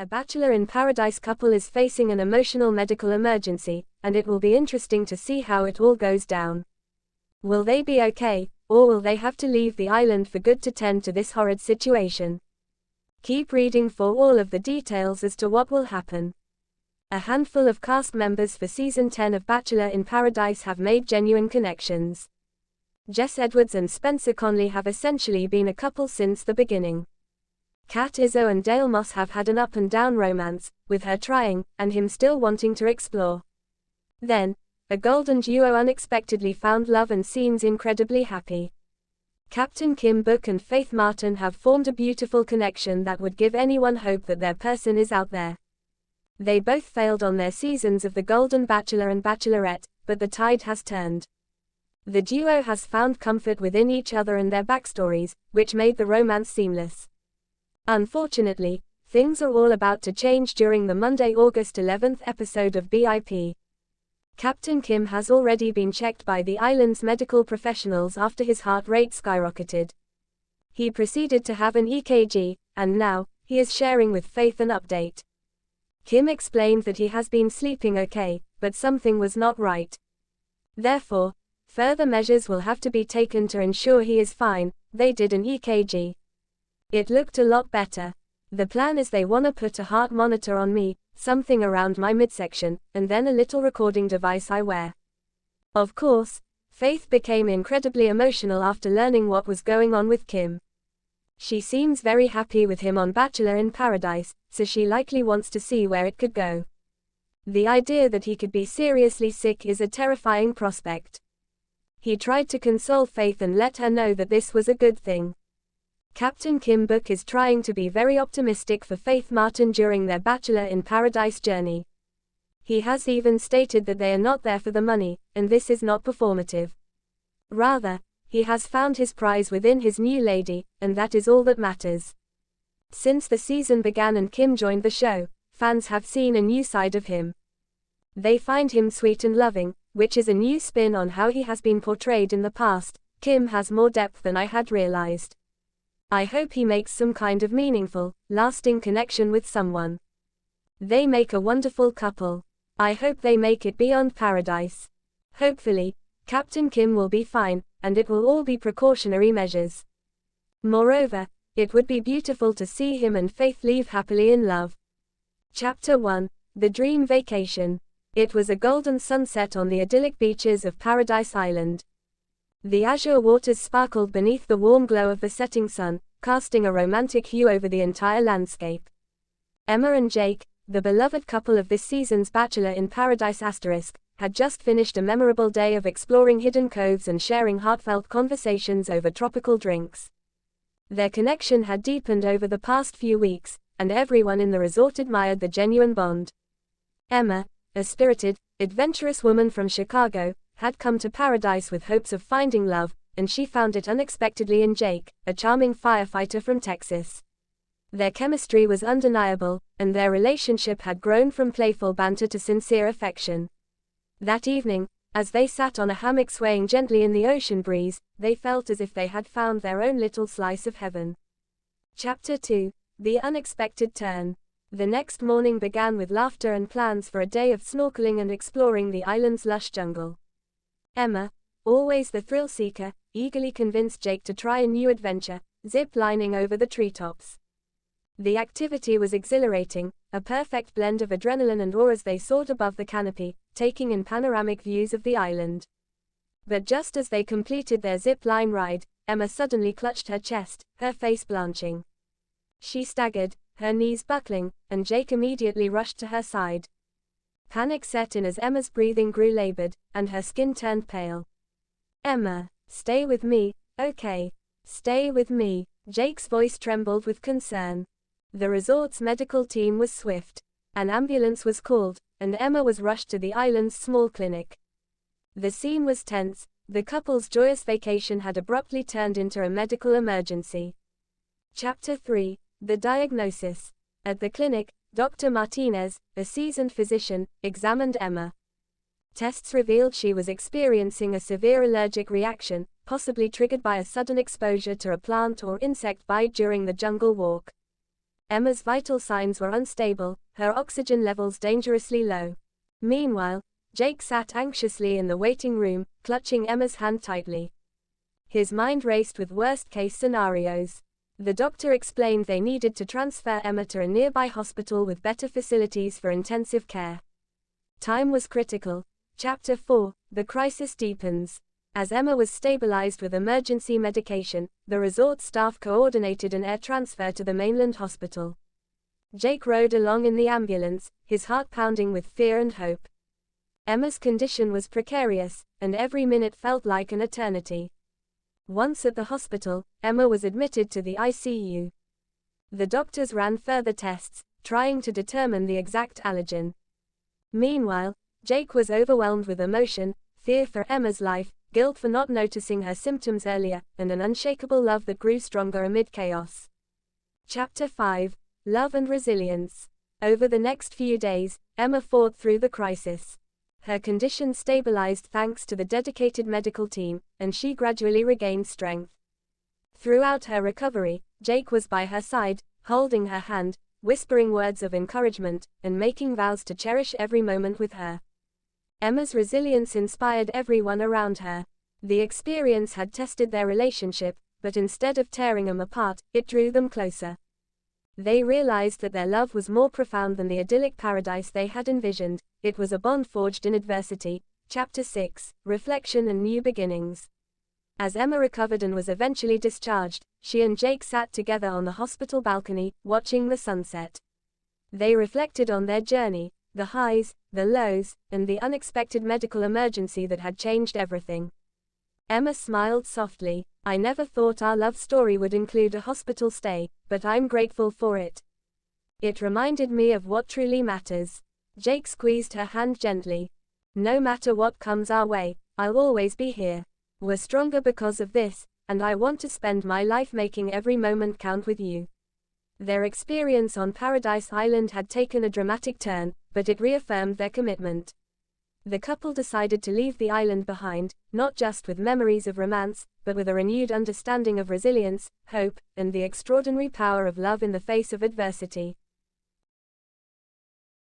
A Bachelor in Paradise couple is facing an emotional medical emergency, and it will be interesting to see how it all goes down. Will they be okay, or will they have to leave the island for good to tend to this horrid situation? Keep reading for all of the details as to what will happen. A handful of cast members for Season 10 of Bachelor in Paradise have made genuine connections. Jess Edwards and Spencer Conley have essentially been a couple since the beginning. Kat Izzo and Dale Moss have had an up-and-down romance, with her trying, and him still wanting to explore. Then, a golden duo unexpectedly found love and seems incredibly happy. Captain Kim Book and Faith Martin have formed a beautiful connection that would give anyone hope that their person is out there. They both failed on their seasons of The Golden Bachelor and Bachelorette, but the tide has turned. The duo has found comfort within each other and their backstories, which made the romance seamless. Unfortunately, things are all about to change during the Monday, August 11th episode of BIP. Captain Kim has already been checked by the island's medical professionals after his heart rate skyrocketed. He proceeded to have an EKG, and now, he is sharing with Faith an update. Kim explained that he has been sleeping okay, but something was not right. Therefore, further measures will have to be taken to ensure he is fine. They did an EKG. It looked a lot better. The plan is they wanna put a heart monitor on me, something around my midsection, and then a little recording device I wear. Of course, Faith became incredibly emotional after learning what was going on with Kim. She seems very happy with him on Bachelor in Paradise, so she likely wants to see where it could go. The idea that he could be seriously sick is a terrifying prospect. He tried to console Faith and let her know that this was a good thing. Captain Kim Book is trying to be very optimistic for Faith Martin during their Bachelor in Paradise journey. He has even stated that they are not there for the money, and this is not performative. Rather, he has found his prize within his new lady, and that is all that matters. Since the season began and Kim joined the show, fans have seen a new side of him. They find him sweet and loving, which is a new spin on how he has been portrayed in the past. Kim has more depth than I had realized. I hope he makes some kind of meaningful, lasting connection with someone. They make a wonderful couple. I hope they make it beyond Paradise. Hopefully, Captain Kim will be fine, and it will all be precautionary measures. Moreover, it would be beautiful to see him and Faith live happily in love. Chapter 1: The Dream Vacation. It was a golden sunset on the idyllic beaches of Paradise Island. The azure waters sparkled beneath the warm glow of the setting sun, casting a romantic hue over the entire landscape. Emma and Jake, the beloved couple of this season's Bachelor in Paradise *, had just finished a memorable day of exploring hidden coves and sharing heartfelt conversations over tropical drinks. Their connection had deepened over the past few weeks, and everyone in the resort admired the genuine bond. Emma, a spirited, adventurous woman from Chicago, had come to Paradise with hopes of finding love, and she found it unexpectedly in Jake, a charming firefighter from Texas. Their chemistry was undeniable, and their relationship had grown from playful banter to sincere affection. That evening, as they sat on a hammock swaying gently in the ocean breeze, they felt as if they had found their own little slice of heaven. Chapter 2: The Unexpected Turn. The next morning began with laughter and plans for a day of snorkeling and exploring the island's lush jungle. Emma, always the thrill-seeker, eagerly convinced Jake to try a new adventure, zip-lining over the treetops. The activity was exhilarating, a perfect blend of adrenaline and awe as they soared above the canopy, taking in panoramic views of the island. But just as they completed their zip-line ride, Emma suddenly clutched her chest, her face blanching. She staggered, her knees buckling, and Jake immediately rushed to her side. Panic set in as Emma's breathing grew labored, and her skin turned pale. "Emma, stay with me, okay? Stay with me." Jake's voice trembled with concern. The resort's medical team was swift. An ambulance was called, and Emma was rushed to the island's small clinic. The scene was tense. The couple's joyous vacation had abruptly turned into a medical emergency. Chapter 3: The Diagnosis. At the clinic, Dr. Martinez, a seasoned physician, examined Emma. Tests revealed she was experiencing a severe allergic reaction, possibly triggered by a sudden exposure to a plant or insect bite during the jungle walk. Emma's vital signs were unstable, her oxygen levels dangerously low. Meanwhile, Jake sat anxiously in the waiting room, clutching Emma's hand tightly. His mind raced with worst-case scenarios. The doctor explained they needed to transfer Emma to a nearby hospital with better facilities for intensive care. Time was critical. Chapter 4, The Crisis Deepens. As Emma was stabilized with emergency medication, the resort staff coordinated an air transfer to the mainland hospital. Jake rode along in the ambulance, his heart pounding with fear and hope. Emma's condition was precarious, and every minute felt like an eternity. Once at the hospital, Emma was admitted to the ICU. The doctors ran further tests, trying to determine the exact allergen. Meanwhile, Jake was overwhelmed with emotion, fear for Emma's life, guilt for not noticing her symptoms earlier, and an unshakable love that grew stronger amid chaos. Chapter 5, Love and Resilience. Over the next few days, Emma fought through the crisis. Her condition stabilized thanks to the dedicated medical team, and she gradually regained strength. Throughout her recovery, Jake was by her side, holding her hand, whispering words of encouragement, and making vows to cherish every moment with her. Emma's resilience inspired everyone around her. The experience had tested their relationship, but instead of tearing them apart, it drew them closer. They realized that their love was more profound than the idyllic paradise they had envisioned. It was a bond forged in adversity. Chapter 6, Reflection and New Beginnings. As Emma recovered and was eventually discharged, she and Jake sat together on the hospital balcony, watching the sunset. They reflected on their journey, the highs, the lows, and the unexpected medical emergency that had changed everything. Emma smiled softly. I never thought our love story would include a hospital stay, but I'm grateful for it. It reminded me of what truly matters. Jake squeezed her hand gently. No matter what comes our way, I'll always be here. We're stronger because of this, and I want to spend my life making every moment count with you. Their experience on Paradise Island had taken a dramatic turn, but it reaffirmed their commitment. The couple decided to leave the island behind, not just with memories of romance, but with a renewed understanding of resilience, hope, and the extraordinary power of love in the face of adversity.